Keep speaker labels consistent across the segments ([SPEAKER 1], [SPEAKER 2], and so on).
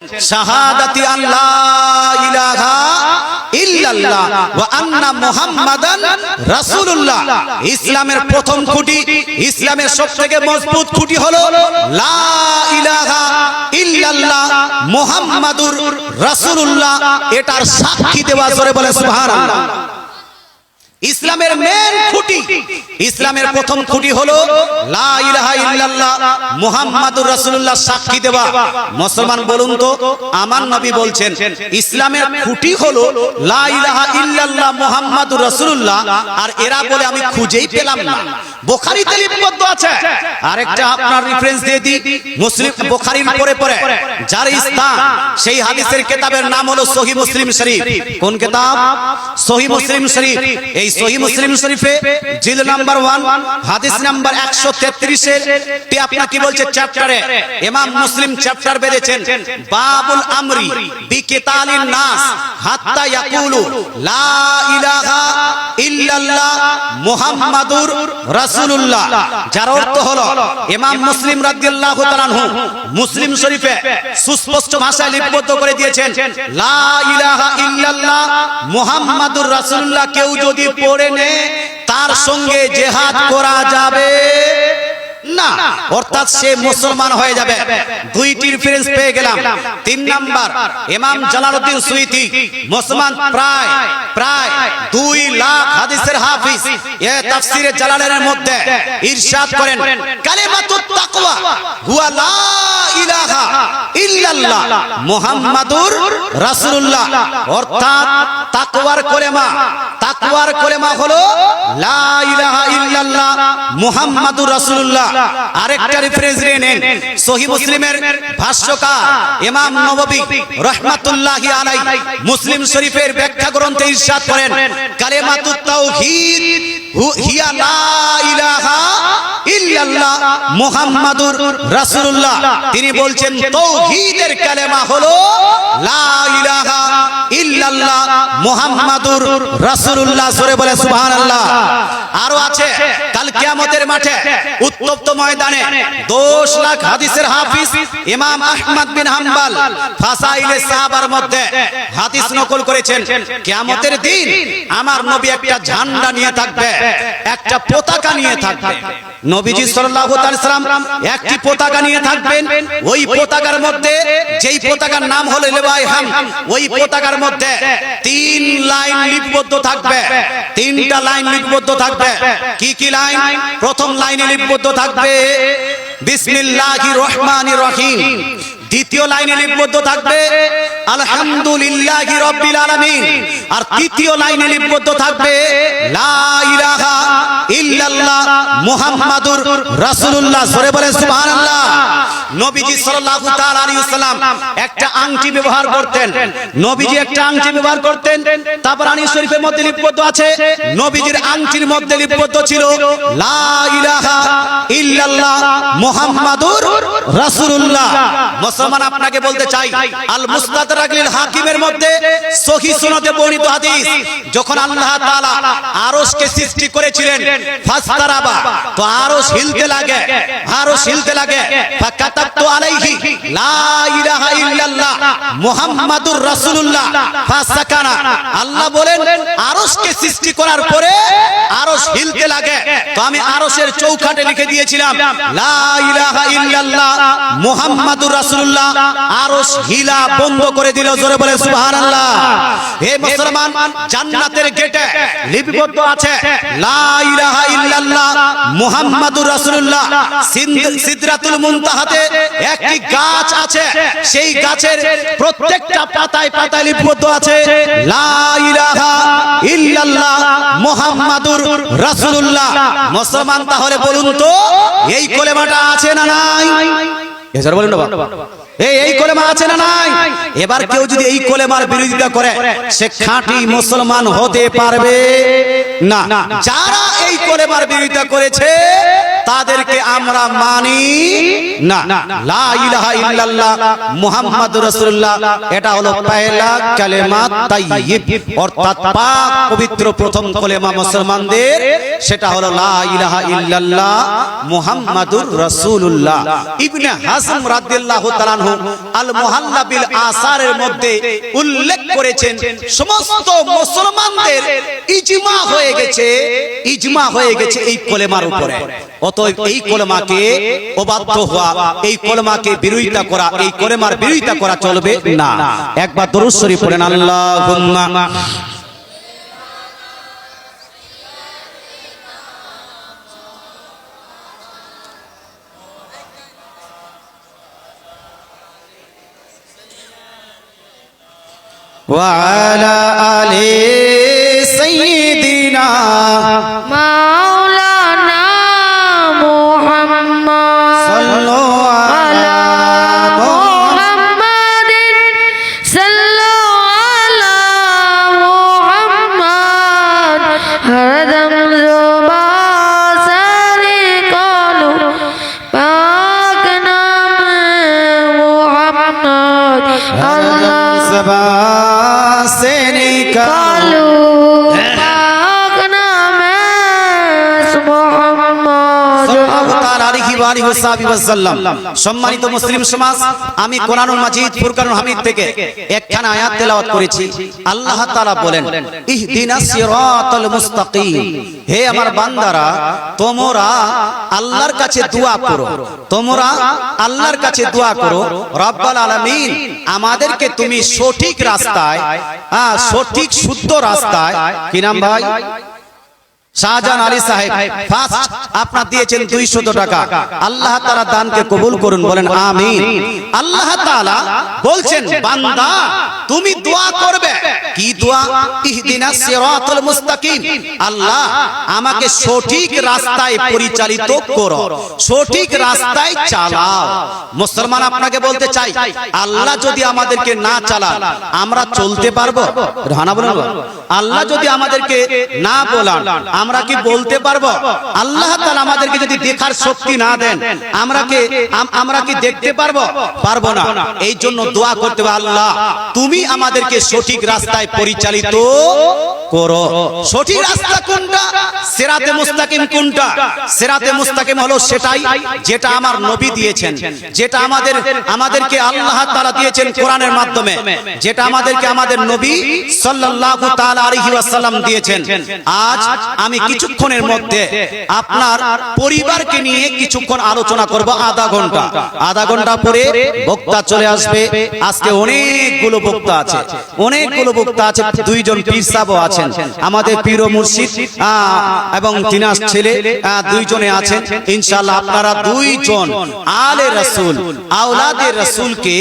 [SPEAKER 1] শাহাদাতি আল্লা ইলাহা ইল্লাল্লাহ ওয়া আন্না মুহাম্মাদান রাসূলুল্লাহ। ইসলামের প্রথম খুঁটি, ইসলামের সবথেকে মজবুত খুঁটি হলো লা ইলাহা ইল্লাল্লাহ মুহাম্মাদুর রাসূলুল্লাহ। এটার সাক্ষী দেওয়া, জোরে বলে সুবহানাল্লাহ। ইসলামের মেন খুঁটি, ইসলামের প্রথম খুঁটি হলো লা ইলাহা ইল্লাল্লাহ মুহাম্মাদুর রাসূলুল্লাহ, সাক্ষী দেওয়া। মুসলমান বলুন তো, আমার নবী বলছেন ইসলামের খুঁটি হলো লা ইলাহা ইল্লাল্লাহ মুহাম্মাদুর রাসূলুল্লাহ, আর এরা বলে আমি খুঁজেই পেলাম না। বুখারীতে লিপিবদ্ধ আছে। আরেকটা আপনার রেফারেন্স দিয়ে দিই, মুসলিম বুখারীর পরে যার স্থান, সেই হাদিসের কিতাবের নাম হলো সহিহ মুসলিম শরীফ। কোন কিতাব? সহিহ মুসলিম শরীফ। এই সহিহ মুসলিম শরীফে জিলদ নাম্বার 1 হাদিস নাম্বার 133 এর তে আপনারা কি বলছে চ্যাপ্টারে ইমাম মুসলিম চ্যাপ্টার বেঁধেছেন, বাবুল আমরি বিকিতালিন নাস হাত্তা ইয়াকুলু লা ইলাহা ইল্লাল্লাহ মুহাম্মাদুর রাসূলুল্লাহ। যার অর্থ হলো ইমাম মুসলিম রাদিয়াল্লাহু তাআলা আনহু মুসলিম শরীফে সুস্পষ্ট ভাষায় লিপিবদ্ধ করে দিয়েছেন, লা ইলাহা ইল্লাল্লাহ মুহাম্মাদুর রাসূলুল্লাহ কেউ যদি পড়ে নে তার সঙ্গে জিহাদ করা যাবে না, অর্থাৎ সে মুসলমান হয়ে যাবে। দুইটি রেফারেন্স পেয়ে গেলাম। 3 নাম্বার, ইমাম জালালউদ্দিন সুয়ুতী মুসলমান প্রায় 2 লাখ হাদিসের হাফিজ, এ তাফসীরে জালালাইনের মধ্যে ইরশাদ করেন, কালিমাতুত তাকওয়া হুয়া লা ইলাহা ইল্লাল্লাহ মুহাম্মাদুর রাসূলুল্লাহ। অর্থাৎ তাকওয়ার কলেমা হলো লা ইলাহা ইল্লাল্লাহ মুহাম্মাদুর রাসূলুল্লাহ। আরেকটা রেফারেন্স নিয়ে নেন, সহিহ মুসলিমের ভাষ্যকার ইমাম নববী রাহমাতুল্লাহি আলাইহি মুসলিম শরীফের ব্যাখ্যা গ্রন্থে ইরশাদ করেন, কালিমাতুত তাওহীদ হিয়া লা ইলাহা ইল্লাল্লাহ মুহাম্মাদুর রাসূলুল্লাহ। তিনি বলছেন তাওহীদের কালেমা হলো লা ইলাহা ইল্লাল্লাহ মুহাম্মাদুর রাসূলুল্লাহ। জোরে বলে সুবহানাল্লাহ। আরো আছে, কাল কিয়ামতের মাঠে উত্তপ্ত ময়দানে 10 লাখ হাদিসের হাফিজ ইমাম আহমদ বিন হাম্বল ফাসাইলে সাহাবার মধ্যে হাদিস নকল করেছেন, কিয়ামতের দিন আমার নবী একটা ঝান্ডা নিয়ে থাকবে, একটা পতাকা নিয়ে থাকবে। নবীজি সাল্লাল্লাহু আলাইহি সাল্লাম একটি পতাকা নিয়ে থাকবেন, ওই পতাকার মধ্যে, যেই পতাকার নাম হলো লিওয়ায়ে হাম, ওই পতাকার মধ্যে 3 লাইন লিপিবদ্ধ থাকবে, 3টা লাইন লিপিবদ্ধ থাকবে। কি কি লাইন? প্রথম লাইনে লিপিবদ্ধ থাকবে বিসমিল্লাহির রহমানির রহিম। দ্বিতীয় লাইনে লিপিবদ্ধ থাকবে আলহামদুলিল্লাহি রাব্বিল আলামিন। আর তৃতীয় লাইনে লিপিবদ্ধ থাকবে লা ইলাহা ইল্লাল্লাহ মুহাম্মাদুর রাসূলুল্লাহ। জোরে বলেন সুবহানাল্লাহ। নবীজি সাল্লাল্লাহু তাআলা আলাইহি ওয়াসাল্লাম একটা আংটি ব্যবহার করতেন, নবীজি একটা আংটি ব্যবহার করতেন। তাবরানী শরীফের মধ্যে লিপিবদ্ধ আছে, নবীজির আংটির মধ্যে লিপিবদ্ধ ছিল লা ইলাহা ইল্লাল্লাহ মুহাম্মাদুর রাসূলুল্লাহ। মুসলমান আপনাকে বলতে চাই, আল মুস্তাদরাক লিল হাকিমের মধ্যে সহিহ সনদে বর্ণিত হাদিস, যখন আল্লাহ তাআলা আরশকে সৃষ্টি করেছিলেন, ফাসতারাবা, তো আরশ হিলতে লাগে, ফাকাতাবতু আলাইহি লা ইলাহা ইল্লাল্লাহ মুহাম্মাদুর রাসূলুল্লাহ ফাসাকানা। আল্লাহ বলেন আরশকে সৃষ্টি করার পরে আরশ হিলতে লাগে, তো আমি আরশের চৌকাঠে লিখে দিয়েছিলাম লা ইলাহা ইল্লাল্লাহ মুহাম্মাদুর রাসূলুল্লাহ। আরশ হিলা বন্ধ করে দিল। জোরে বলে সুবহানাল্লাহ। হে মুসলমান, জান্নাতের গেটে লিপিবদ্ধ আছে লা ইলাহা ইল্লাল্লাহ মুহাম্মাদুর রাসূলুল্লাহ। সিদরাতুল মুনতাহাতে একটি গাছ আছে, সেই গাছের প্রত্যেকটা পাতায় পাতায় লিপিবদ্ধ আছে লা ইলাহা ইল্লাল্লাহ মুহাম্মাদুর রাসূলুল্লাহ। মুসলমান, তাহলে বলুন তো এই কলেমাটা আছে না নাই? এছাড়া বলুন না, এই কলেমা আছে না নাই? এবার কেউ যদি এই কলেমার বিরোধিতা করে, সে খাঁটি মুসলমান হতে পারবে না। যারা এই কলেমার বিরোধিতা করেছে তাদেরকে আমরা মানি না। লা ইলাহা ইল্লাল্লাহ মুহাম্মাদুর রাসূলুল্লাহ, এটা হলো পয়লা কালেমা তাইয়্যিব, অর্থাৎ পাক পবিত্র প্রথম কলেমা মুসলমানদের, সেটা হলো লা ইলাহা ইল্লাল্লাহ মুহাম্মাদুর রাসূলুল্লাহ। ইবনে হাজম রাদিয়াল্লাহু তাআলা আনহু আল মুহাল্লা বিল আসারের মধ্যে উল্লেখ করেছেন, সমস্ত মুসলমানদের ইজমা হয়ে গেছে, ইজমা হয়ে গেছে এই কলেমার উপরে। অতএব এই কলেমাকে অবাধ্য হওয়া, এই কলেমাকে বিরোধিতা করা, এই কলেমার বিরোধিতা করা চলবে না। একবার দরুদ শরীফ পড়েন, আল্লাহুম্মা ওয়া আলা আলি সাইয়্যিদিনা
[SPEAKER 2] মাওলানা মুহাম্মদ
[SPEAKER 1] সাল্লু আলা
[SPEAKER 2] মুহাম্মাদিন সাল্লু আলা মুহাম্মদ হরদম জুবা সারি কালু পাক নামে মুহাম্মদ আল্লাহ
[SPEAKER 1] সবা से
[SPEAKER 2] কালু পাক নামে মুহাম্মদ।
[SPEAKER 1] সম্মানিত মুসলিম সমাজ, আমি কোরআনুল মাজিদ ফুরকানুল হামিদ থেকে একখানা আয়াত তেলাওয়াত করেছি। আল্লাহ তাআলা বলেন, ইহদিনাস সিরাতাল মুস্তাকিম, হে আমার বান্দারা, তোমরা আল্লাহর কাছে দোয়া করো, তোমরা আল্লাহর কাছে দোয়া করো, রব্বুল আলামিন আমাদেরকে তুমি সঠিক রাস্তায়, সঠিক শুদ্ধ রাস্তায়, কি নাম ভাই? শাহজাহান আলী সাহেব ফার্স্ট আপনার দিয়েছেন 200 টাকা। আল্লাহ তাআলা দানকে কবুল করুন, বলেন আমিন। আল্লাহ তাআলা বলছেন, বান্দা তুমি দোয়া করবে, কি দোয়া? ইহদিনাস সিরাতাল মুস্তাকিম, আল্লাহ আমাকে সঠিক রাস্তায় পরিচালিত করো, সঠিক রাস্তায় চালাও। মুসলমান আপনাকে বলতে চাই, আল্লাহ যদি আমাদেরকে না চালান আমরা চলতে পারবো? রানা বলেন, আল্লাহ যদি আমাদেরকে না বলান আমরা কি বলতে পারবো? আল্লাহ তাআলা আমাদেরকে যদি দেখার শক্তি না দেন আমরা কি দেখতে পারবো? পারবো না। এই জন্য দোয়া করতে হবে, আল্লাহ তুমি আমাদেরকে সঠিক রাস্তায় পরিচালিত করো। সঠিক রাস্তা কোনটা? সিরাতে মুস্তাকিম কোনটা? সিরাতে মুস্তাকিম হলো সেটাই যেটা আমার নবী দিয়েছেন, যেটা আমাদেরকে আল্লাহ তাআলা দিয়েছেন কোরআনের মাধ্যমে, যেটা আমাদেরকে আমাদের নবী সাল্লাল্লাহু তাআলা আলাইহি ওয়াসাল্লাম দিয়েছেন। আজ আমি কিছুক্ষণের মধ্যে আপনার পরিবারকে নিয়ে কিছুক্ষণ আলোচনা করব, আধা ঘন্টা পরে বক্তা চলে আসবে। আজকে অনেকগুলো বক্তা আছে, অনেকগুলো বক্তা আছে, দুইজন পীর সাহেবও আছেন, আমাদের পীর ও মুর্শিদ এবং তিনার ছেলে দুইজনে আছেন। ইনশাআল্লাহ আপনারা দুইজন আলে রাসূল, আওলাদে রাসূলকে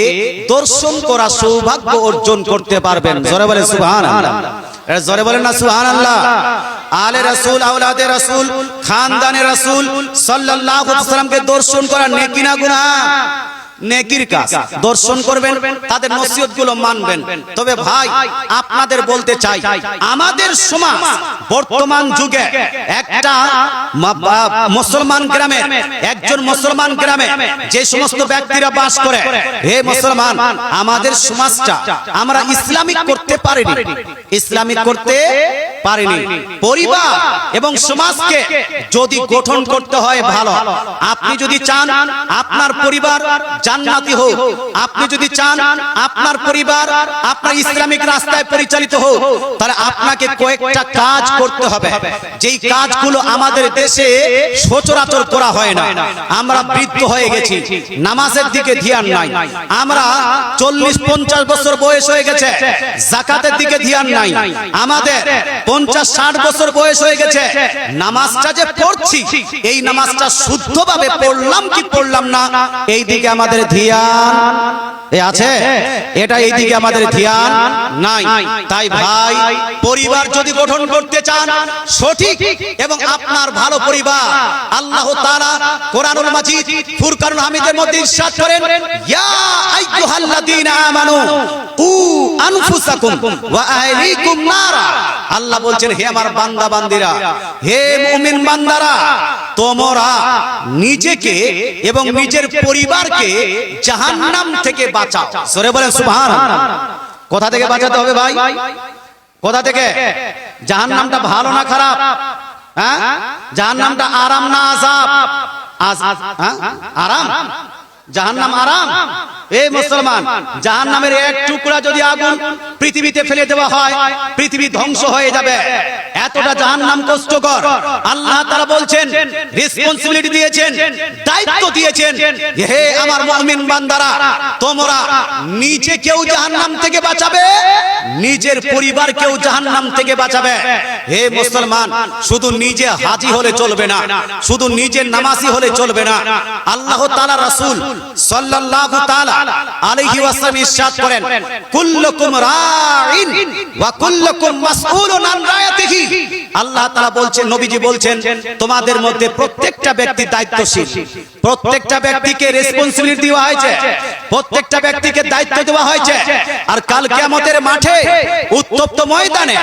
[SPEAKER 1] দর্শন করা সৌভাগ্য অর্জন করতে পারবেন। জোরে বলেন সুবহানাল্লাহ, জোরে বলেন না সুবহানাল্লাহ। আলে রাসূল, আওলাদে রাসূল, খানদানে রাসূল সাল্লাল্লাহু আলাইহি ওয়াসাল্লামকে দর্শন করা নেকি না গুনাহ? নেকির কাজ। দর্শন করবেন, তাদের নসিহতগুলো মানবেন। তবে ভাই আপনাদের বলতে চাই, আমাদের সমাজ বর্তমান যুগে একটা মুসলমান গ্রামে, একজন মুসলমান গ্রামে যে সমস্ত ব্যক্তিরা বাস করে, হে মুসলমান, আমাদের সমাজটা আমরা ইসলামিক করতে পারিনি, ইসলামিক করতে পারিনি। পরিবার এবং সমাজকে যদি গঠন করতে হয় ভালো, আপনি যদি চান আপনার পরিবার জান্নাতি হোক, আপনি যদি চান আপনার পরিবার আপনার ইসলামিক রাস্তায় পরিচালিত হোক, তাহলে আপনাকে কয়েকটা কাজ করতে হবে, যেই কাজগুলো আমাদের দেশে সচরাচর করা হয় না। আমরা বৃদ্ধ হয়ে গেছি, নামাজের দিকে ধ্যান নাই, আমরা 40-50 বছর বয়স হয়ে গেছে, যাকাতের দিকে ধ্যান নাই, আমাদের 50-60 বছর বয়স হয়ে গেছে, নামাজটা যে পড়ছি এই নামাজটা শুদ্ধভাবে পড়লাম কি পড়লাম না এই দিকে আমাদের ধ্যান আছে, এটা এই দিকে আমাদের ধ্যান নাই। তাই ভাই পরিবার যদি গঠন করতে চান সঠিক এবং আপনার ভালো পরিবার, আল্লাহ তাআলা কোরআনুল মাজিদ ফুরকানুল হামিদের মধ্যে ইরশাদ করেন, ইয়া আইয়ুহাল্লাযীনা আমানু কু আনফুসাকুম ওয়া আহলিকুম নারা। আল্লাহ বলছেন, হে আমার বান্দা বান্দিরা, হে মুমিন বান্দারা, তোমরা নিজেকে এবং নিজের পরিবারকে জাহান্নাম থেকে বাঁচাও। সরে বলেন সুবহানাল্লাহ। কোথা থেকে বাঁচাতে হবে ভাই? কোথা থেকে? জাহান্নামটা ভালো না খারাপ? হ্যাঁ, জাহান্নামটা আরাম না আযাব? আরাম। জাহান্নাম আরাম। এই মুসলমান, জাহান্নামের এক টুকরা যদি আগুন পৃথিবীতে ফেলে দেওয়া হয়, পৃথিবী ধ্বংস হয়ে যাবে। এতটা জাহান্নাম কষ্টকর। আল্লাহ তাআলা বলছেন, রেসপন্সিবিলিটি দিয়েছেন, দায়িত্ব দিয়েছেন, হে আমার মুমিন বান্দারা, তোমরা নিজেকেও জাহান্নাম থেকে বাঁচাবে, নিজের পরিবারকেও জাহান্নাম থেকে বাঁচাবে। হে মুসলমান, শুধু নিজে হাজী হলে চলবে না, শুধু নিজে নামাজি হলে চলবে না। আল্লাহ তাআলা রাসূল সাল্লাল্লাহু তাআলা আলাইহি ওয়াসাল্লাম ইরশাদ করেন, কুল্লুকুম রাইন ওয়া কুল্লুকুম মাসউলুন আন রায়াতিহি। আল্লাহ তাআলা বলছেন, নবীজি বলছেন, তোমাদের মধ্যে প্রত্যেকটা ব্যক্তি দায়িত্বশীল, প্রত্যেকটা ব্যক্তিকে রেসপন্সিবিলিটি দেওয়া হয়েছে, প্রত্যেকটা ব্যক্তিকে দায়িত্ব দেওয়া হয়েছে। আর কাল কিয়ামতের মাঠে, উত্তপ্ত ময়দানে,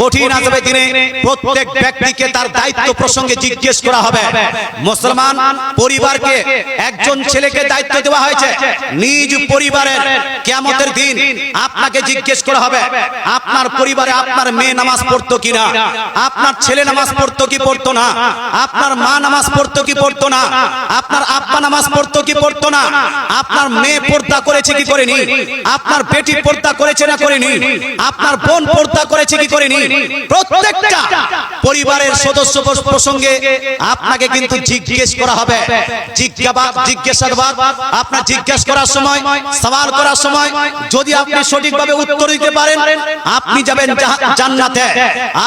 [SPEAKER 1] কঠিন আযাবের দিনে প্রত্যেক ব্যক্তিকে তার দায়িত্ব প্রসঙ্গে জিজ্ঞেস করা হবে। মুসলমান পরিবারকে, একজন ছেলেকে দায়িত্ব দেওয়া হয়েছে, নিজ পরিবারের কিয়ামতের দিন আপনাকে জিজ্ঞেস করা হবে, আপনার পরিবারে আপনার মেয়ে নামাজ পড়তো কিনা, আপনার ছেলে নামাজ পড়তো কি পড়তো না, আপনার মা নামাজ পড়তো কি পড়তো না, আপনার আব্বা নামাজ পড়তো কি পড়তো না, আপনার মেয়ে পর্দা করেছে কি করেনি, আপনার বেটি পর্দা করেছে না করেনি, আপনার বোন পর্দা করেছে কি করেনি। প্রত্যেকটা পরিবারের সদস্য প্রসঙ্গে আপনাকে কিন্তু জিজ্ঞেস করা হবে। জিজ্ঞাসাবাদ আপনার জিজ্ঞেস করার সময়, সওয়াল করার সময় যদি আপনি সঠিকভাবে উত্তর দিতে পারেন, আপনি যাবেন জান্নাতে।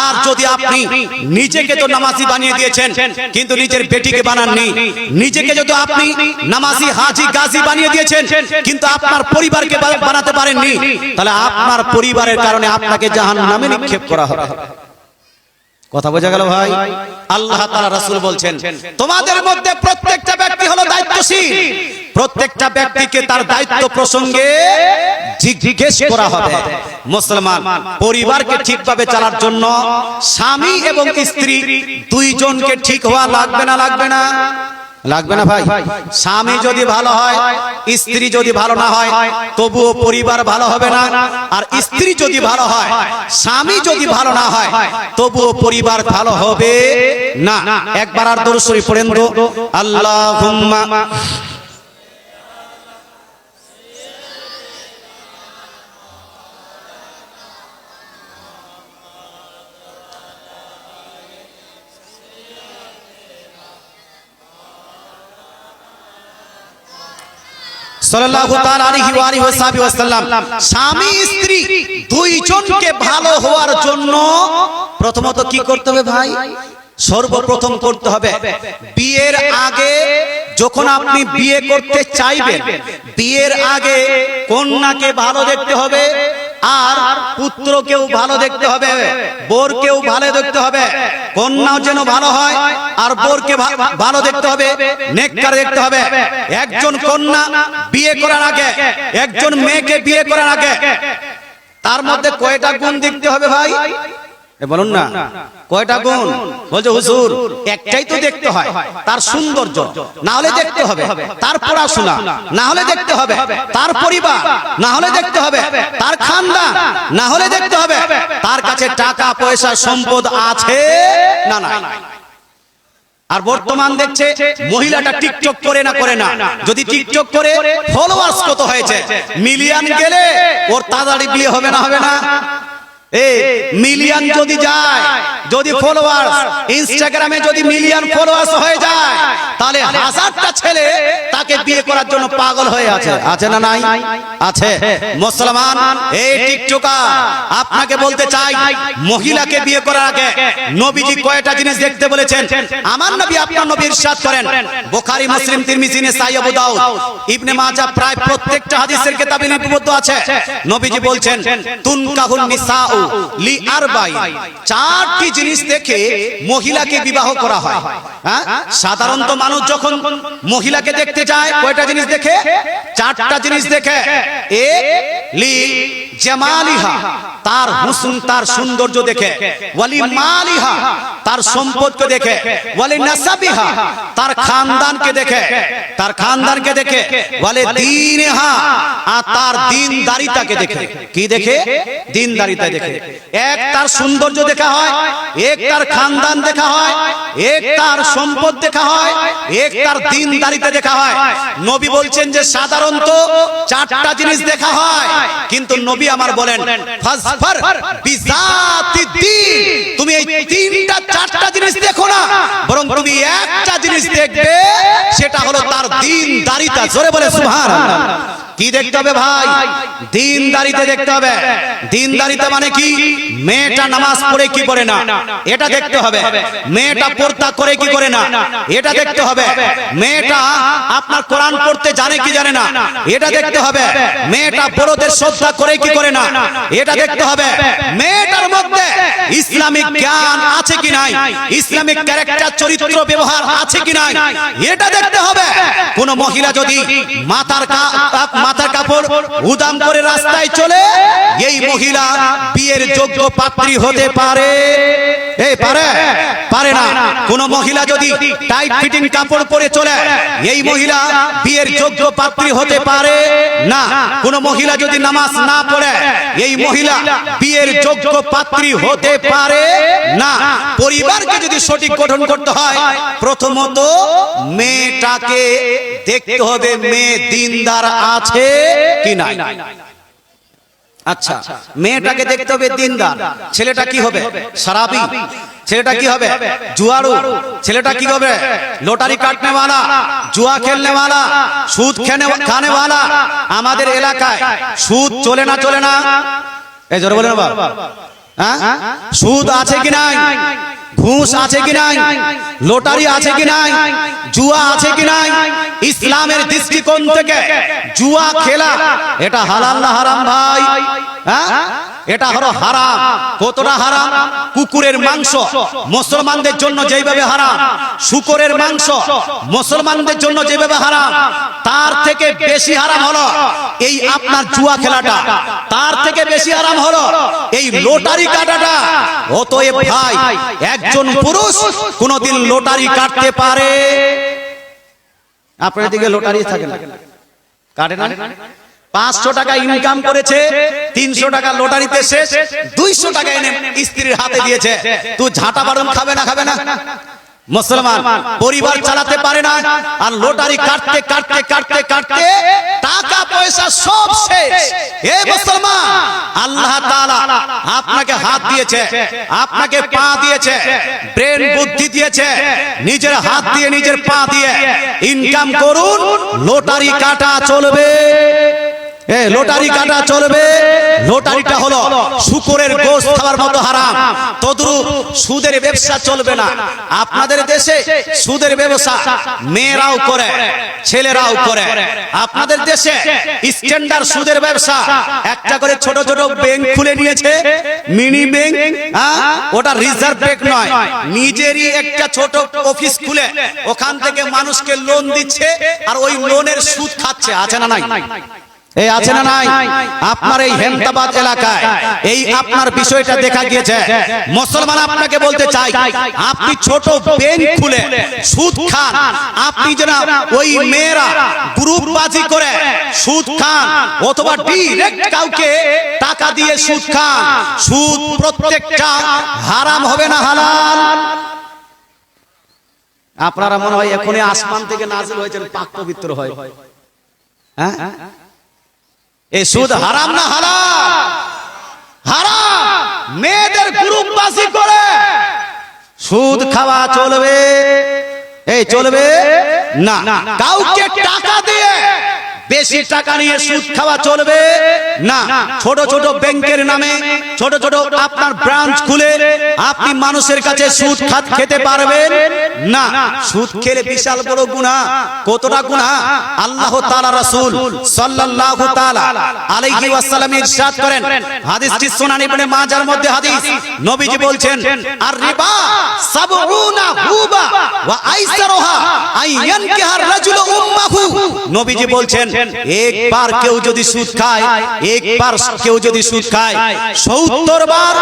[SPEAKER 1] আর যদি আপনি নিজেকে তো নামাজি বানিয়ে দিয়েছেন, কিন্তু নিজের বেটিকে বানাননি, নিজেকে যদি আপনি নামাজি হাজী গাজী বানিয়ে দিয়েছেন, কিন্তু আপনার পরিবারকে বানাতে পারেননি, তাহলে আপনার পরিবারের কারণে আপনাকে জাহান্নামে নিক্ষেপ করা হবে। কথা বোঝা গেল ভাই? আল্লাহ তাআলা রাসূল বলছেন, তোমাদের মধ্যে প্রত্যেকটা ব্যক্তি হলো দায়িত্বশীল, প্রত্যেকটা ব্যক্তিকে তার দায়িত্ব প্রসঙ্গে জিজ্ঞেস করা হবে। মুসলমান পরিবারকে ঠিকভাবে চালার জন্য স্বামী এবং স্ত্রী দুইজনকে ঠিক হওয়া লাগবে না? লাগবে না? লাগবে না ভাই? স্বামী যদি ভালো হয়, স্ত্রী যদি ভালো না হয়, তবুও পরিবার ভালো হবে না। আর স্ত্রী যদি ভালো হয়, স্বামী যদি ভালো না হয়, তবুও পরিবার ভালো হবে না। একবার আর দরুদ শরীফ পড়েন তো, আল্লাহুম্মা সাল্লাল্লাহু তাআলা আলাইহি ওয়া আলিহি ওয়াসাল্লাম। স্বামী স্ত্রী দুইজনকে ভালো হওয়ার জন্য প্রথমত কি করতে হবে ভাই? সর্বপ্রথম করতে হবে, বিয়ের আগে যখন আপনি বিয়ে করতে চাইবেন, বিয়ের আগে কন্যাকে ভালো দেখতে হবে, আর পুত্রকেও ভালো দেখতে হবে, বরকেও ভালো দেখতে হবে। কন্যাও যেন ভালো হয়, আর বরকে ভালো দেখতে হবে, নেককার দেখতে হবে। একজন কন্যা বিয়ে করার আগে, একজন মেয়েকে বিয়ে করার আগে তার মধ্যে কয়টা গুণ দেখতে হবে ভাই? বলুন না, কয়টা গুণ? বলছে হুজুর একটাই তো দেখতে হয়, তার সৌন্দর্য, না হলে দেখতে হবে তার পড়াশোনা, না হলে দেখতে হবে তার পরিবার, না হলে দেখতে হবে তার খানদান, না হলে দেখতে হবে তার কাছে টাকা পয়সা সম্পদ আছে না নাই। আর বর্তমান দেখছে মহিলাটা টিকটক করে না করে না, যদি টিকটক করে ফলোয়ার্স কত হয়েছে, মিলিয়ন গেলে ওর তাড়াতাড়ি বিয়ে হবে না? হবে না? মিলিয়ন যদি যায়, যদি ফলোয়ার্স ইনস্টাগ্রামে যদি মিলিয়ন ফলোয়ার্স হয়ে যায়, তাহলে হাজারটা ছেলে তাকে বিয়ে করার জন্য পাগল হয়ে আছে। আছে না নাই? আছে। মুসলমান এই টিকটকার আপনাকে বলতে চাই, মহিলাকে বিয়ে করার আগে নবীজি কয়টা জিনিস দেখতে বলেছেন। আমার নবী আপনার নবী ইরশাদ করেন, বুখারী, মুসলিম, তিরমিজি, নাসাঈ, আবু দাউদ, ইবনে মাজাহ, প্রায় প্রত্যেকটা হাদিসের কিতাবে লিপিবদ্ধ আছে। নবীজি বলছেন, তুনকাহুন নিসাউ লি আরবাই, চারটি জিনিস দেখে মহিলাকে বিবাহ করা হয়। সাধারণত মানুষ যখন মহিলাকে দেখতে যায়, কয়টা জিনিস দেখে? চারটা জিনিস দেখে। এক লি জামালিহা, তার হুসন তার সৌন্দর্য দেখে, ওয়ালি মালিহা, তার সম্পদকে দেখে, ওয়ালি নাসাবিহা, তার খানদানকে দেখে, তার খানদানকে দেখে, ওয়ালি দীনহা, আর তার দীনদারিতাকে দেখে। কি দেখে? দীনদারিতা দেখে। এক তার সৌন্দর্য দেখা হয়, এক তার খানদান দেখা হয়, এক তার সম্পদ দেখা হয়, এক তার দীনদারিতা দেখা হয়। নবী বলছেন যে সাধারণত চারটা জিনিস দেখা হয়, কিন্তু নবী আমার বলেন ফাজফার বিজাতিদ্দীন, তুমি এই তিনটা চারটা জিনিস দেখো না, বরং তুমি একটা জিনিস দেখবে, সেটা হলো তার দীনদারিতা। জোরে বলে সুবহানাল্লাহ। কি দেখতে হবে ভাই? দীনদারিতে দেখতে হবে। দীনদারিতা মানে কি? মেয়েটা নামাজ পড়ে কি করে না, এটা দেখতে হবে। মেয়েটা পর্দা করে কি করে না, এটা দেখতে হবে। মেয়েটা আপনার কোরআন পড়তে জানে কি জানে না, এটা দেখতে হবে। মেয়েটা বড়দের শ্রদ্ধা করে কি করে না, এটা দেখতে হবে। মেয়েটার মধ্যে ইসলামিক জ্ঞান আছে কি নাই, ইসলামিক ক্যারেক্টার চরিত্র ব্যবহার আছে কি নাই, এটা দেখতে হবে। কোন মহিলা যদি মাথার কাপড় উদাম করে রাস্তায় চলে, এই মহিলা বিয়ের যোগ্য পাত্রী হতে পারে? পারে না। কোন মহিলা যদি টাইট ফিটিং কাপড় পরে চলে, এই মহিলা বিয়ের যোগ্য পাত্রী হতে পারে না। কোন মহিলা যদি নামাজ না পড়ে, এই মহিলা বিয়ের যোগ্য পাত্রী হতে পারে না। পরিবারকে যদি সঠিক গঠন করতে হয়, প্রথমত মেয়েটাকে দেখতে হবে মেয়ে দিনদার আছে কি নাই। আচ্ছা, মেয়েটাকে দেখতে হবে দিনদার। ছেলেটা কি হবে? শরাবি। ছেলেটা কি হবে? জুয়ারু। ছেলেটা কি হবে? লটারি কাটনে वाला, জুয়া খেলনে वाला, সুদ খানে वाला। আমাদের এলাকায় সুদ চলে না? চলে না? এই জোরে বলেন বাবা। সুদ আছে কি নাই? ঘুষ আছে কি নাই? লটারি আছে কি নাই? জুয়া আছে কি নাই? ইসলামের দৃষ্টিকোণ থেকে জুয়া খেলা এটা হালাল না হারাম ভাই? এটা হলো হারাম। কতটা হারাম? কুকুরের মাংস মুসলমানদের জন্য যেভাবে হারাম, শুকরের মাংস মুসলমানদের জন্য যেভাবে হারাম, তার থেকে বেশি হারাম হলো এই আপনার জুয়া খেলাটা। তার থেকে বেশি হারাম হলো এই লটারি কাটাটা। অতএব ভাই, একজন পুরুষ কোনদিন লটারি কাটতে পারে? আপনার দিকে লটারি থাকে না? কাটে না? 500 টাকা ইনকাম করেছে, 300 টাকা লটারিতে শেষ, 200 টাকা এনে স্ত্রীর হাতে দিয়েছে। তুই ঝাঁটা বারণ খাবে না? খাবে না? মুসলমান পরিবার চালাতে পারে না, আর লটারি কাটতে কাটতে কাটতে কাটতে টাকা পয়সা সব শেষ। এ মুসলমান, আল্লাহ তাআলা আপনাকে হাত দিয়েছে, আপনাকে পা দিয়েছে, ব্রেন বুদ্ধি দিয়েছে। নিজের হাত দিয়ে নিজের পা দিয়ে ইনকাম করুন। লটারি কাটা চলবে? লটারি কাটা চলবে? লটারিটা হলো শুকরের গোশত খাওয়ার মতো হারাম। তদ্রুপ সুদের ব্যবসা চলবে না। আপনাদের দেশে সুদের ব্যবসা মেয়েরাও করে, ছেলেরাও করে। আপনাদের দেশে স্ট্যান্ডার্ড সুদের ব্যবসা, একটা করে ছোট ছোট ব্যাংক খুলে নিয়েছে, মিনি ব্যাংক। ওটা রিজার্ভ ব্যাংক নয়, নিজেরই একটা ছোট অফিস খুলে ওখান থেকে মানুষকে লোন দিচ্ছে, আর ওই লোনের সুদ খাচ্ছে। আছে না নাই? এই আছে না নাই? আপনার এই হেমতাবাদ এলাকায় এই আপনার বিষয়টা দেখা গিয়েছে। মুসলমান আপনাকে বলতে চাই, আপনি ছোট ব্যাংক খুলে সুদ খান। আপনি যেন ওই মেয়েরা গ্রুপবাজি করে সুদ খান, অথবা ডাইরেক্ট কাউকে টাকা দিয়ে সুদ খান, সুদ প্রত্যেকটা হারাম হবে না হালাল? আপনারা মনে হয় এখনই আসমান থেকে নাজিল হয়েছেন, পাক পবিত্র হয়। হ্যাঁ, এই সুদ হারাম না হালাল? হারাম। মেয়েদের গ্রুপবাজি করে সুদ খাওয়া চলবে? এই চলবে না। কাউকে টাকা দিয়ে বেশি টাকা নিয়ে সুদ খাওয়া চলবে না। ছোট ছোট ব্যাংকের নামে ছোট ছোট আপনার ব্রাঞ্চ খুলে আপনি মানুষের কাছে সুদ খেতে পারবেন না। সুদ খেলে বিশাল বড় গুনাহ। কতটা গুনাহ? আল্লাহ তাআলা রাসূল সাল্লাল্লাহু তাআলা আলাইহি ওয়াসাল্লাম ইরশাদ করেন, হাদিসটি সুনান ইবনে মাজার মধ্যে হাদিস। নবীজি বলছেন, আর রিবা সাবউনা হুবা ওয়া আইসারুহা আইয়ানকিহার রাজুলু উম্মাহু। নবীজি বলছেন, একবার কেউ যদি সুদ খায়, একবার কেউ যদি সুদ খায় 70 বার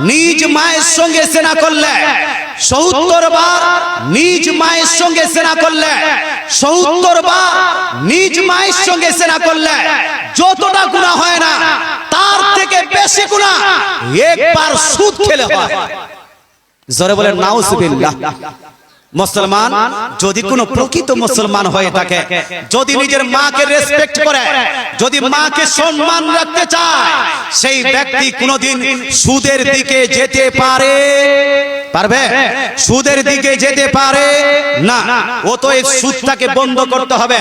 [SPEAKER 1] নিজ মায়ের সঙ্গে সেনা করলে, 70 বার নিজ মায়ের সঙ্গে সেনা করলে, 70 বার নিজ মায়ের সঙ্গে সেনা করলে যতটা গুনাহ হয় না তার থেকে বেশি গুনাহ একবার সুদ খেলে হয়। জোরে বলেন নাউজুবিল্লাহ। মুসলমান যদি কোনো প্রকৃত মুসলমান হয়ে থাকে, যদি নিজের মাকে রেসপেক্ট করে, যদি মাকে সম্মান রাখতে চায়, সেই ব্যক্তি কোনোদিন সুদের দিকে যেতে পারবে? সুদের দিকে যেতে পারে না। ও তো এই সুদটাকে বন্ধ করতে হবে,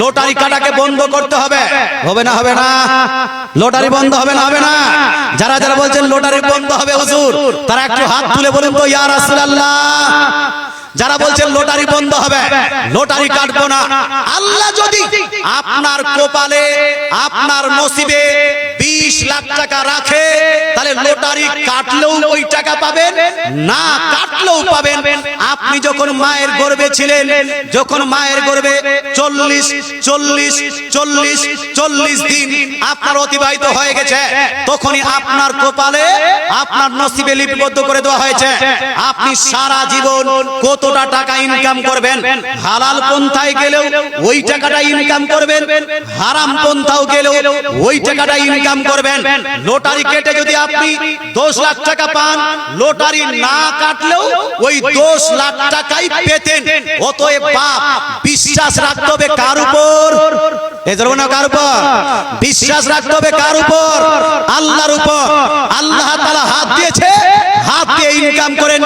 [SPEAKER 1] লটারি কাটাকে বন্ধ করতে হবে। হবে না? হবে না? লটারি বন্ধ হবে না? হবে না? যারা যারা বলছেন লটারি বন্ধ হবে হুজুর, তারা একটু হাত তুলে বলুন তো ইয়া রাসূলুল্লাহ। যারা বলছেন লটারি বন্ধ হবে, লটারি কাটবো না, আল্লাহ যদি আপনার কপালে, আপনার নসিবে 20 লাখ টাকা রাখে, তাহলে লটারি কাটলেও ওই টাকা পাবেন, না কাটলেও পাবেন। আপনি যখন মায়ের গর্ভে ছিলেন, যখন মায়ের গর্ভে 40 দিন আপনার অতিবাহিত হয়ে গেছে, তখনই আপনার কপালে, আপনার নসিবে লিপিবদ্ধ করে দেওয়া হয়েছে আপনি সারা জীবন কতটা টাকা ইনকাম করবেন। হালাল পন্থায় গেলেও ওই টাকাটা ইনকাম করবেন, হারাম পন্থাও গেলেও ওই টাকাটা ইনকাম করবেন। লটারি কেটে যদি আপনি 10 লাখ টাকা পান, লটারি না কাটলেও ওই 10 লাখ টাকাই পেতেন। অতএব বাপ বিশ্বাস রাখতে হবে কার উপর? এজন্য না কার উপর? বিশ্বাস রাখতে হবে কার উপর? আল্লাহর উপর। আল্লাহ তাআলা হাত দিয়েছে, হাত দিয়ে ইনকাম করেন,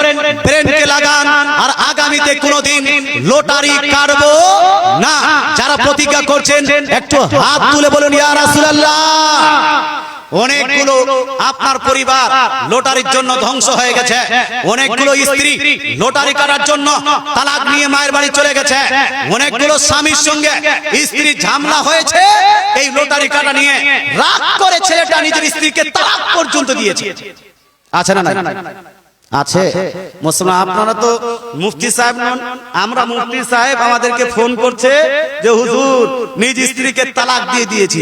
[SPEAKER 1] ব্রেনকে লাগান, আর আগামীতে কোনোদিন লটারি কাটবো না। যারা প্রতিজ্ঞা করছেন একটু হাত তুলে বলুন ইয়া রাসূলুল্লাহ। অনেকগুলো আপনার পরিবার লটারির জন্য ধ্বংস হয়ে গেছে, অনেকগুলো স্ত্রী লটারি কাটার জন্য তালাক নিয়ে মায়ের বাড়ি চলে গেছে, অনেকগুলো স্বামীর সঙ্গে স্ত্রী ঝামেলা হয়েছে এই লটারি কাটা নিয়ে। রাগ করে ছেলেটা নিজের স্ত্রীকে তালাক পর্যন্ত দিয়েছে। আছে না? আছে। মুসলমান আপনারা তো মুফতি সাহেব নন, আমরা মুফতি সাহেব, আমাদেরকে ফোন করছে যে হুজুর নিজ স্ত্রীকে তালাক দিয়ে দিয়েছি,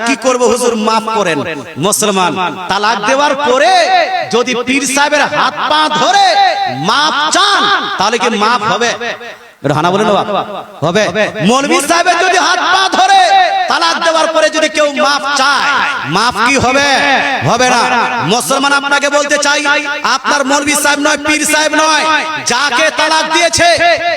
[SPEAKER 1] কি করব হুজুর মাফ করেন। মুসলমান তালাক দেওয়ার পরে যদি পীর সাহেবের হাত পা ধরে মাফ চান, তাহলে কি মাফ হবে? হানা বলেন হবে। মৌলভী সাহেবের যদি হাত পা ধরে তালাক দেওয়ার পরে যদি কেউ মাফ চায়, মাফ কি হবে? হবে না। মুসলমান আপনাকে বলতে চাই, আপনার মৌলভী সাহেব নয়, পীর সাহেব নয়, যাকে তালাক দিয়েছে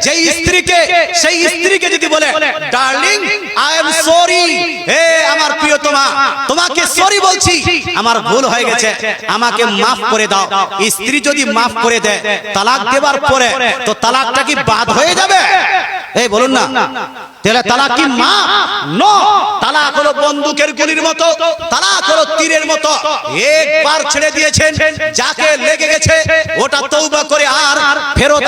[SPEAKER 1] যেই স্ত্রীকে, সেই স্ত্রীকে যদি বলে ডার্লিং আই এম সরি, হে আমার প্রিয়তমা তোমাকে সরি বলছি, আমার ভুল হয়ে গেছে, আমাকে মাফ করে দাও। স্ত্রী যদি মাফ করে দেয় তালাক দেওয়ার পরে, তো তালাকটা কি বাদ হয়ে যাবে? এই বলুন না, তাহলে তালাক কি মাফ? নো। তালাক হলো বন্দুকের গুলির মতো, তালাক হলো তীরের মতো। একবার ছেড়ে দিয়েছেন, যাকে লেগে গেছে ওটা তওবা করে আর ফেরত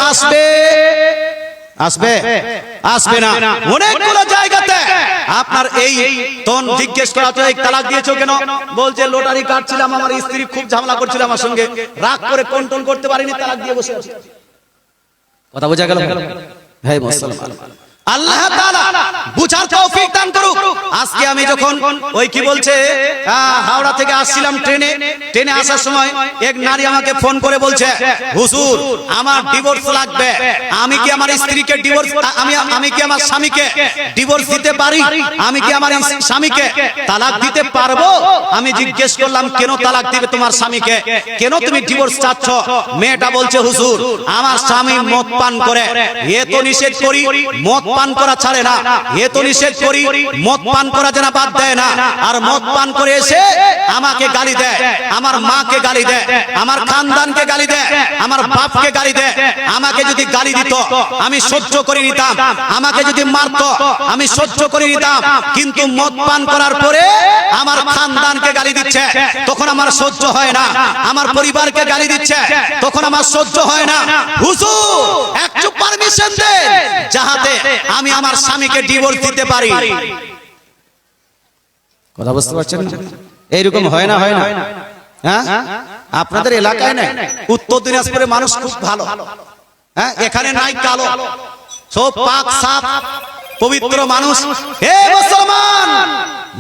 [SPEAKER 1] আসবে না। অনেকগুলো জায়গাতে আপনার এই তন জিজ্ঞেস করা তো তালাক দিয়েছো কেন? বলছে লটারি কাটছিলাম, আমার স্ত্রী খুব ঝামেলা করছিল আমার সঙ্গে, রাগ করে কন্ট্রোল করতে পারিনি, তালাক দিয়ে বসে আছি। কথা বোঝা গেল? হে মুসলমান, আল্লাহ তাআলা বুঝার তৌফিক দান করুক। আজকে আমি যখন ওই কি বলছে হাওড়া থেকে আসছিলাম ট্রেনে আসার সময় এক নারী আমাকে ফোন করে বলছে হুজুর আমার ডিভোর্স লাগবে, আমি কি আমার স্ত্রীকে ডিভোর্স, আমি কি আমার স্বামীকে ডিভোর্স দিতে পারি? আমি কি আমার স্বামীকে তালাক দিতে পারবো? আমি জিজ্ঞেস করলাম কেন তালাক দিবে তোমার স্বামীকে, কেন তুমি ডিভোর্স চাচ্ছ? মেয়েটা বলছে হুজুর আমার স্বামী মদ পান করে, এ তো নিষেধ করি মদ পান করা ছাড়ে না, এ তো নিষেধ করি মদ পান করা যেন বাদ দেয় না, আর মদ পান করে এসে আমাকে গালি দেয়, আমার মাকে গালি দেয়, আমার খানদানকে গালি দেয়, আমার বাপকে গালি দেয়। আমাকে যদি গালি দিত আমি সহ্য করে নিতাম, আমাকে যদি মারত আমি সহ্য করে নিতাম, কিন্তু মদ পান করার পরে আমার খানদানকে গালি দিচ্ছে, তখন আমার সহ্য হয় না। আমার পরিবারকে গালি দিচ্ছে, তখন আমার সহ্য হয় না। হুজুর একটু পারমিশন দেন যাহাতে আমি আমার স্বামীকে ডিভোর্স দিতে পারি। কথা বুঝতে পারছেন? এইরকম হয় না? হয় না? হ্যাঁ, আপনাদের এলাকায় নাই? উত্তর দিনাজপুরের মানুষ খুব ভালো, হ্যাঁ, এখানে নাই কালো, সব পাক সাফ, পবিত্র মানুষ। হে মুসলমান,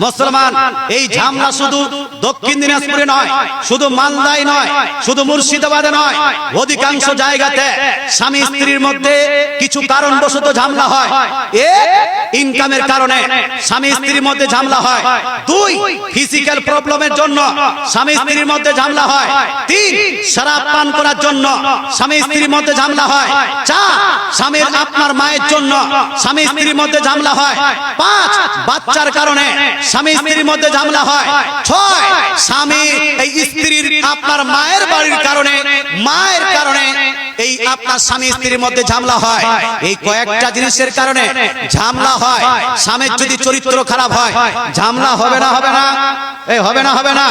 [SPEAKER 1] মুসলমান, এই ঝামেলা শুধু দক্ষিণ দিনাজপুরে নয়, শুধু মালদায় নয়, শুধু মুর্শিদাবাদে নয়, অধিকাংশ জায়গাতে স্বামী স্ত্রীর মধ্যে কিছু কারণবশত ঝামেলা হয়। এক, ইনকামের কারণে স্বামী স্ত্রীর মধ্যে ঝামেলা হয়। দুই, ফিজিক্যাল প্রবলেমের জন্য স্বামী স্ত্রীর মধ্যে ঝামেলা হয়। তিন, শরাব পান করার জন্য স্বামী স্ত্রীর মধ্যে ঝামেলা হয়। চার, স্বামীর আপনার মায়ের জন্য স্বামী স্ত্রীর মধ্যে ঝামেলা হয়। পাঁচ, বাচ্চার কারণে স্বামী স্ত্রীর মধ্যে ঝামেলা হয়। ছয়, স্বামী এই স্ত্রীর আপনার মায়ের বাড়ির কারণে, মায়ের কারণে এই আপনার স্বামী স্ত্রীর মধ্যে ঝামেলা হয়। এই কয়েকটা জিনিসের কারণে ঝামেলা হয়। স্বামীর যদি চরিত্র খারাপ হয়, ঝামেলা হবে না? হবে না? এই হবে না? হবে না?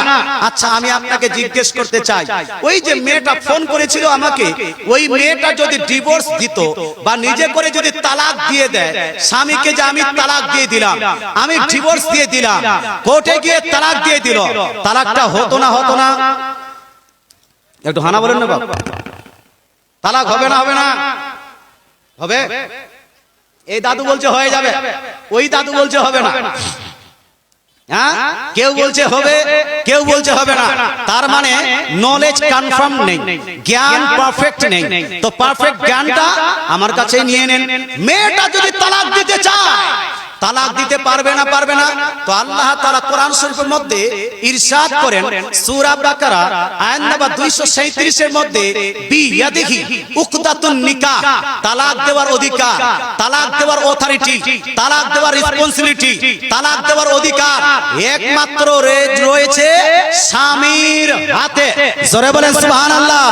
[SPEAKER 1] আচ্ছা, আমি আপনাকে জিজ্ঞেস করতে চাই, ওই যে মেয়েটা ফোন করেছিল আমাকে, ওই মেয়েটা যদি ডিভোর্স দিত বা নিজে করে যদি তালাক দিয়ে দেয়, স্বামীকে যে আমি তালাক দিয়ে দিলাম, আমি ডিভোর্স দিয়ে দিলাম, কোর্টে গিয়ে তালাক দিয়ে দিল, তালাকটা হতো না? হতো না? একটু হানা বলেন না বাবা। তালাক হবে না? হবে না? হবে? এই দাদু বলছে হয়ে যাবে, ওই দাদু বলছে হবে না। হ্যাঁ, কেউ বলছে হবে, কেউ বলছে হবে না। তার মানে নলেজ কনফার্ম নেই, জ্ঞান পারফেক্ট নেই। তো পারফেক্ট জ্ঞানটা আমার কাছে নিয়ে নেন। মেয়েটা যদি তালাক দিতে চায়, তালাক দিতে পারবে না? পারবে না? তো আল্লাহ তাআলা কোরআন শরীফের মধ্যে ইরশাদ করেন, সূরা বাকারা আয়াত নাম্বার 237 এর মধ্যে, বিয়াদিহি উকদাতুন নিকাহ, তালাক দেওয়ার অধিকার, তালাক দেওয়ার অথরিটি, তালাক দেওয়ার রেসপন্সিবিলিটি, তালাক দেওয়ার অধিকার একমাত্র রয়েছে স্বামীর হাতে। জোরে বলেন সুবহানাল্লাহ।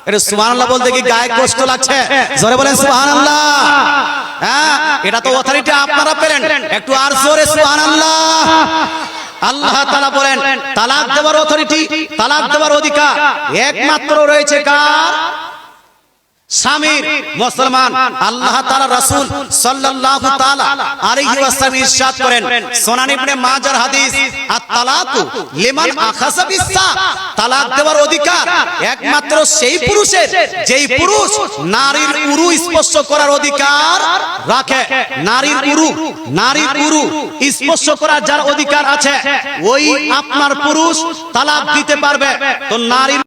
[SPEAKER 1] এটা সুবহানাল্লাহ বলতে কি গায়ে কষ্ট লাগছে? জোরে বলেন সুবহানাল্লাহ। হ্যাঁ, এটা তো অথরিটি আপনারা পেলেন, একটু আর জোরে সুবহানাল্লাহ। আল্লাহ তাআলা বলেন, তালাক দেওয়ার অথরিটি, তালাক দেওয়ার অধিকার একমাত্র রয়েছে কার? স্বামীর। মুসলমান, আল্লাহ তাআলা রাসূল সাল্লাল্লাহু তাআলা আলাইহি ওয়াসাল্লাম ইরশাদ করেন, সুনান ইবনে মাজার হাদিস, আত-তালাকু লিমান আখাযা বিস-সাক, তালাক দেওয়ার অধিকার একমাত্র সেই পুরুষের যেই পুরুষ নারীর উরু স্পর্শ করার অধিকার রাখে। নারীর উরু স্পর্শ করার যার অধিকার আছে, ওই আপনার পুরুষ তালাক দিতে পারবে। তো নারীর